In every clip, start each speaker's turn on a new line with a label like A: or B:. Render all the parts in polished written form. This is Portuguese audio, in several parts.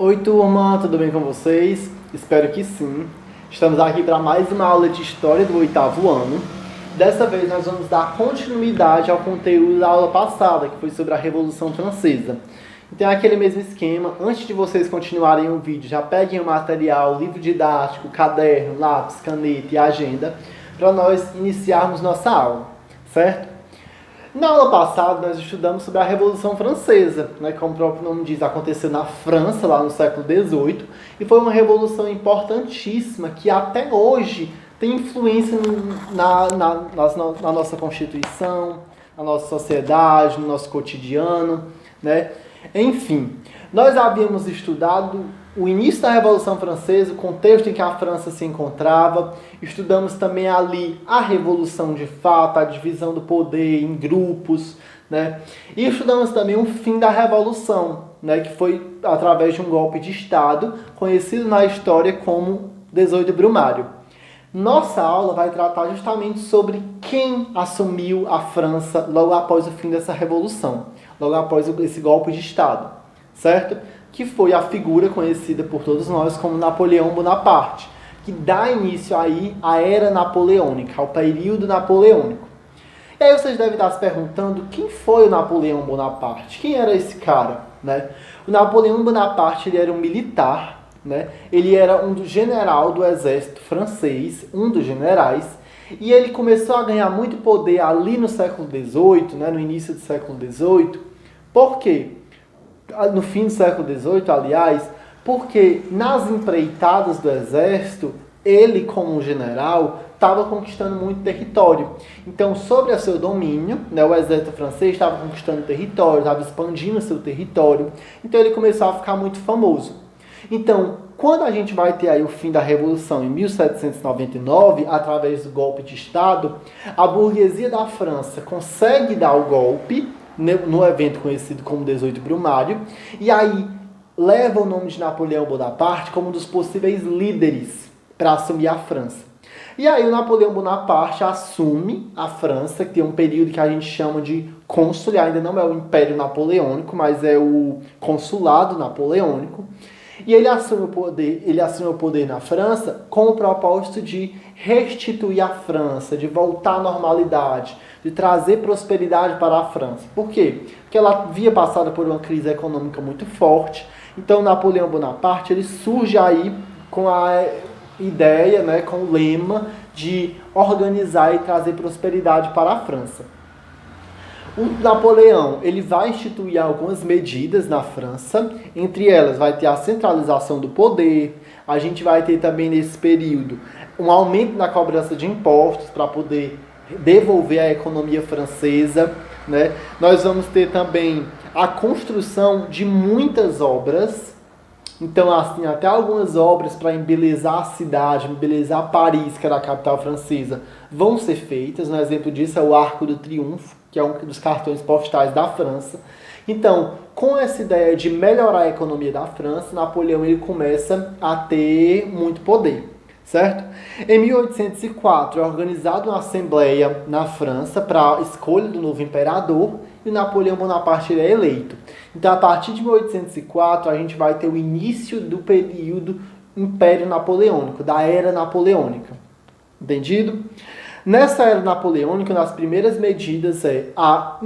A: Oi turma, tudo bem com vocês? Espero que sim. Estamos aqui para mais uma aula de História do 8º ano. Dessa vez nós vamos dar continuidade ao conteúdo da aula passada, que foi sobre a Revolução Francesa. Então é aquele mesmo esquema. Antes de vocês continuarem o vídeo, já peguem o material, livro didático, caderno, lápis, caneta e agenda, para nós iniciarmos nossa aula, certo? Na aula passada, nós estudamos sobre a Revolução Francesa, né? Como o próprio nome diz, aconteceu na França, lá no século XVIII, e foi uma revolução importantíssima que até hoje tem influência na nossa Constituição, na nossa sociedade, no nosso cotidiano, né? Enfim, nós havíamos estudado o início da Revolução Francesa, o contexto em que a França se encontrava. Estudamos também ali a Revolução de fato, a divisão do poder em grupos, né? E estudamos também o fim da Revolução, né? Que foi através de um golpe de Estado, conhecido na história como 18 Brumário. Nossa aula vai tratar justamente sobre quem assumiu a França logo após o fim dessa Revolução, logo após esse golpe de Estado, certo? Que foi a figura conhecida por todos nós como Napoleão Bonaparte, que dá início aí à Era Napoleônica, ao período napoleônico. E aí vocês devem estar se perguntando quem foi o Napoleão Bonaparte? Quem era esse cara, né? O Napoleão Bonaparte, ele era um militar, né? Ele era um general do exército francês, um dos generais, e ele começou a ganhar muito poder ali no século XVIII, né? No início do século XVIII. Por quê? No fim do século XVIII, aliás, porque nas empreitadas do exército, ele, como general, estava conquistando muito território. Então, sobre o seu domínio, né, o exército francês estava conquistando território, estava expandindo seu território. Então, ele começou a ficar muito famoso. Então, quando a gente vai ter aí o fim da Revolução em 1799, através do golpe de Estado, a burguesia da França consegue dar o golpe no evento conhecido como 18 Brumário, e aí leva o nome de Napoleão Bonaparte como um dos possíveis líderes para assumir a França. E aí o Napoleão Bonaparte assume a França, que tem um período que a gente chama de cônsule, ainda não é o Império Napoleônico, mas é o Consulado Napoleônico. E ele assume o poder na França com o propósito de restituir a França, de voltar à normalidade, de trazer prosperidade para a França. Por quê? Porque ela havia passado por uma crise econômica muito forte. Então Napoleão Bonaparte ele surge aí com a ideia, né, com o lema de organizar e trazer prosperidade para a França. O Napoleão ele vai instituir algumas medidas na França, entre elas vai ter a centralização do poder, a gente vai ter também nesse período um aumento na cobrança de impostos para poder devolver a economia francesa, né? Nós vamos ter também a construção de muitas obras, então assim, até algumas obras para embelezar a cidade, embelezar Paris, que era a capital francesa, vão ser feitas. Um exemplo disso é o Arco do Triunfo, que é um dos cartões postais da França. Então, com essa ideia de melhorar a economia da França, Napoleão ele começa a ter muito poder, certo? Em 1804 é organizada uma assembleia na França para a escolha do novo imperador e o Napoleão Bonaparte ele é eleito. Então, a partir de 1804, a gente vai ter o início do período Império Napoleônico, da Era Napoleônica. Entendido? Nessa era napoleônica, uma das primeiras medidas é a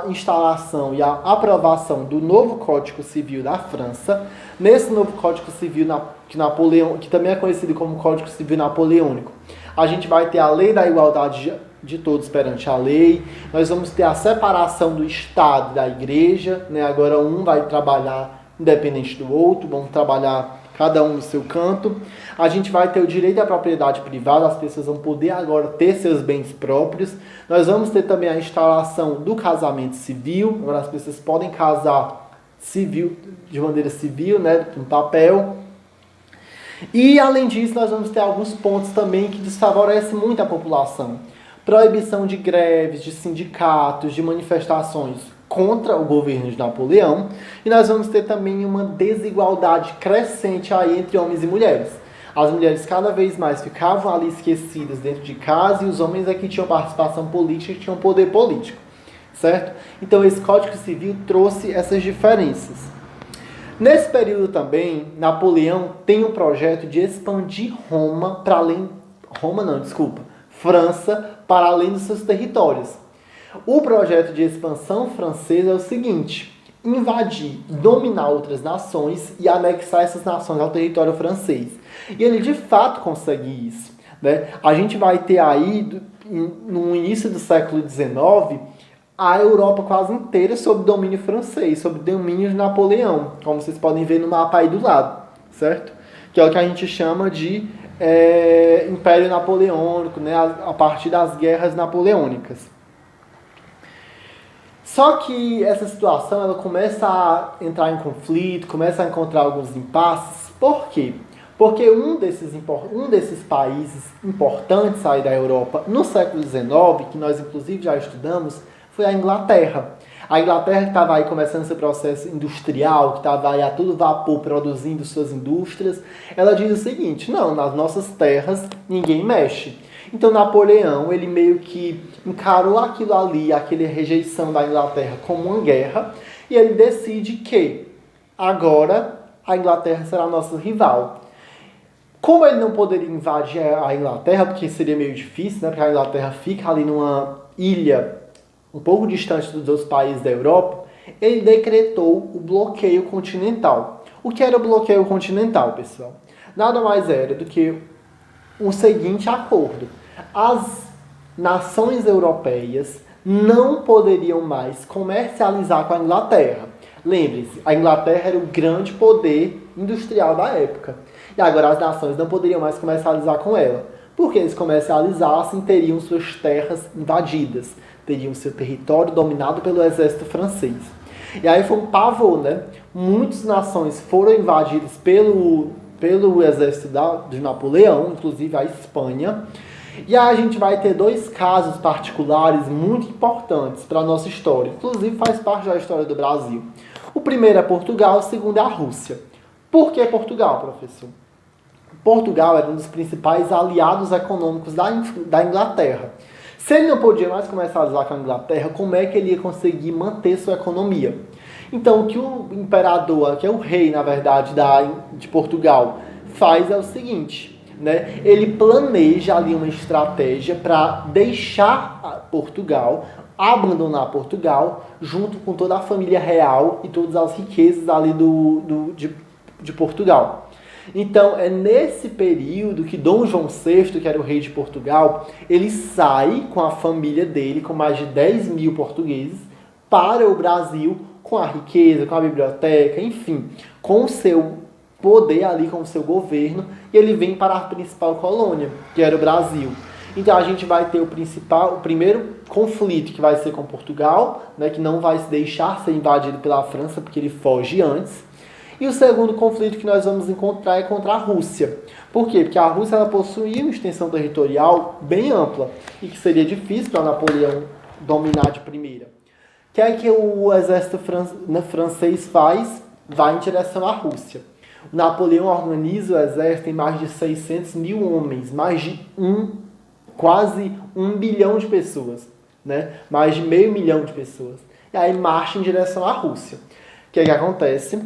A: instalação e a aprovação do novo Código Civil da França. Nesse novo Código Civil, que também é conhecido como Código Civil Napoleônico, a gente vai ter a lei da igualdade de todos perante a lei, nós vamos ter a separação do Estado e da Igreja, né? Agora um vai trabalhar independente do outro, vamos trabalhar cada um no seu canto. A gente vai ter o direito à propriedade privada, as pessoas vão poder agora ter seus bens próprios. Nós vamos ter também a instalação do casamento civil, agora as pessoas podem casar civil, de maneira civil, né, com papel. E além disso, nós vamos ter alguns pontos também que desfavorecem muito a população. Proibição de greves, de sindicatos, de manifestações contra o governo de Napoleão, e nós vamos ter também uma desigualdade crescente aí entre homens e mulheres. As mulheres cada vez mais ficavam ali esquecidas dentro de casa e os homens é que tinham participação política e tinham poder político, certo? Então esse Código Civil trouxe essas diferenças. Nesse período também, Napoleão tem um projeto de expandir Roma para além... Roma não, desculpa. França para além dos seus territórios. O projeto de expansão francesa é o seguinte: invadir, dominar outras nações e anexar essas nações ao território francês. E ele de fato consegue isso, né? A gente vai ter aí, no início do século XIX, a Europa quase inteira sob domínio francês, sob domínio de Napoleão, como vocês podem ver no mapa aí do lado, certo? Que é o que a gente chama de Império Napoleônico, né? A partir das guerras napoleônicas. Só que essa situação ela começa a entrar em conflito, começa a encontrar alguns impasses. Por quê? Porque um desses países importantes aí da Europa no século XIX, que nós inclusive já estudamos, foi a Inglaterra. A Inglaterra que estava aí começando esse processo industrial, que estava aí a todo vapor produzindo suas indústrias, ela diz o seguinte: não, nas nossas terras ninguém mexe. Então Napoleão, ele meio que encarou aquilo ali, aquela rejeição da Inglaterra como uma guerra, e ele decide que agora a Inglaterra será nosso rival. Como ele não poderia invadir a Inglaterra, porque seria meio difícil, né? Porque a Inglaterra fica ali numa ilha um pouco distante dos outros países da Europa, ele decretou o bloqueio continental. O que era o bloqueio continental, pessoal? Nada mais era do que o seguinte acordo: as nações europeias não poderiam mais comercializar com a Inglaterra. Lembre-se, a Inglaterra era o grande poder industrial da época. E agora as nações não poderiam mais comercializar com ela. Porque eles comercializassem, teriam suas terras invadidas, teriam seu território dominado pelo exército francês. E aí foi um pavor, né? Muitas nações foram invadidas pelo exército de Napoleão, inclusive a Espanha. E aí a gente vai ter dois casos particulares muito importantes para a nossa história. Inclusive faz parte da história do Brasil. O primeiro é Portugal, o segundo é a Rússia. Por que Portugal, professor? Portugal era um dos principais aliados econômicos da Inglaterra. Se ele não podia mais comercializar com a Inglaterra, como é que ele ia conseguir manter sua economia? Então, o que o imperador, que é o rei, na verdade, de Portugal, faz é o seguinte, né? Ele planeja ali uma estratégia para deixar Portugal, abandonar Portugal, junto com toda a família real e todas as riquezas ali de Portugal. Então, é nesse período que Dom João VI, que era o rei de Portugal, ele sai com a família dele, com mais de 10 mil portugueses, para o Brasil, com a riqueza, com a biblioteca, enfim, com o seu poder ali, com o seu governo, e ele vem para a principal colônia, que era o Brasil. Então, a gente vai ter o primeiro conflito, que vai ser com Portugal, né, que não vai se deixar ser invadido pela França, porque ele foge antes. E o segundo conflito que nós vamos encontrar é contra a Rússia. Por quê? Porque a Rússia ela possuía uma extensão territorial bem ampla e que seria difícil para Napoleão dominar de primeira. O que é que o exército francês faz? Vai em direção à Rússia. O Napoleão organiza o exército em mais de 600 mil homens, quase 1 bilhão de pessoas, né? Mais de meio milhão de pessoas. E aí marcha em direção à Rússia. O que é que acontece?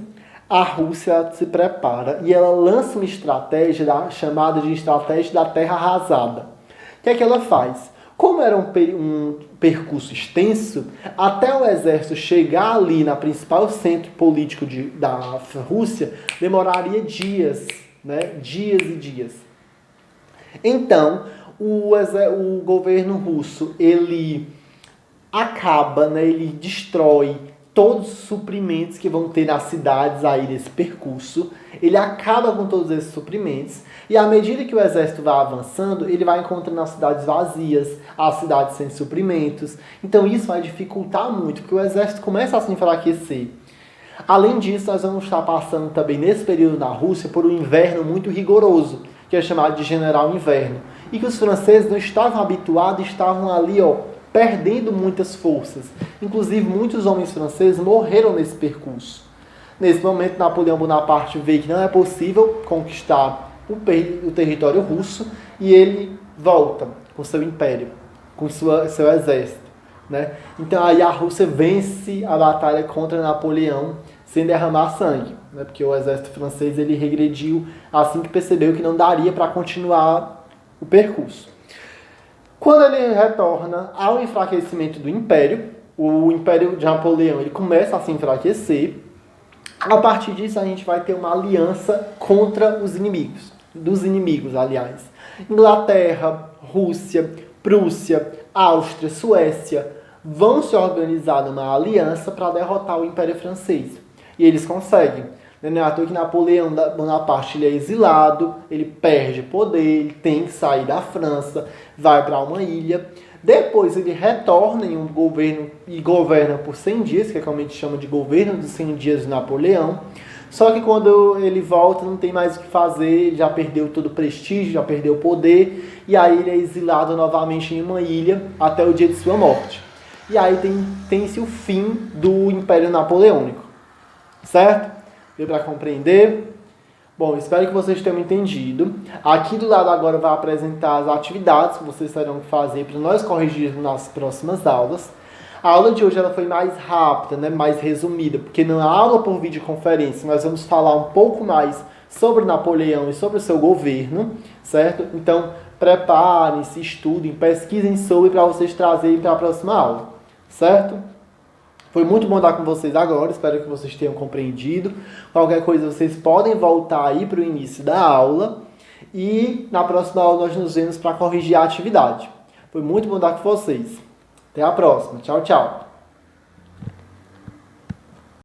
A: A Rússia se prepara e ela lança uma estratégia chamada de estratégia da terra arrasada. O que é que ela faz? Como era um percurso extenso, até o exército chegar ali na principal centro político da Rússia, demoraria dias, né? Dias e dias. Então, o governo russo, ele acaba, né? Ele destrói todos os suprimentos que vão ter nas cidades aí desse percurso. Ele acaba com todos esses suprimentos e à medida que o exército vai avançando, ele vai encontrando as cidades vazias, as cidades sem suprimentos. Então isso vai dificultar muito, porque o exército começa a se enfraquecer. Além disso, nós vamos estar passando também nesse período na Rússia por um inverno muito rigoroso, que é chamado de General Inverno, e que os franceses não estavam habituados, estavam ali, perdendo muitas forças. Inclusive, muitos homens franceses morreram nesse percurso. Nesse momento, Napoleão Bonaparte vê que não é possível conquistar o território russo e ele volta com seu império, com seu exército, né? Então, aí a Rússia vence a batalha contra Napoleão sem derramar sangue. né? Porque o exército francês ele regrediu assim que percebeu que não daria para continuar o percurso. Quando ele retorna ao enfraquecimento do Império, o Império de Napoleão ele começa a se enfraquecer. A partir disso, a gente vai ter uma aliança contra os inimigos. Dos inimigos, aliás. Inglaterra, Rússia, Prússia, Áustria, Suécia vão se organizar numa aliança para derrotar o Império Francês. E eles conseguem. Não é à toa que Napoleão Bonaparte ele é exilado, ele perde poder, ele tem que sair da França, vai para uma ilha. Depois ele retorna em um governo e governa por 100 dias, que é como a gente chama de governo dos 100 dias de Napoleão. Só que quando ele volta não tem mais o que fazer, ele já perdeu todo o prestígio, já perdeu o poder, e aí ele é exilado novamente em uma ilha até o dia de sua morte. E aí tem-se o fim do Império Napoleônico. Certo? Deu para compreender? Bom, espero que vocês tenham entendido. Aqui do lado agora vai apresentar as atividades que vocês terão que fazer para nós corrigirmos nas próximas aulas. A aula de hoje ela foi mais rápida, né, mais resumida, porque na aula por videoconferência nós vamos falar um pouco mais sobre Napoleão e sobre o seu governo, certo? Então, preparem-se, estudem, pesquisem sobre para vocês trazerem para a próxima aula, certo? Foi muito bom estar com vocês agora, espero que vocês tenham compreendido. Qualquer coisa vocês podem voltar aí para o início da aula e na próxima aula nós nos vemos para corrigir a atividade. Foi muito bom estar com vocês. Até a próxima. Tchau, tchau.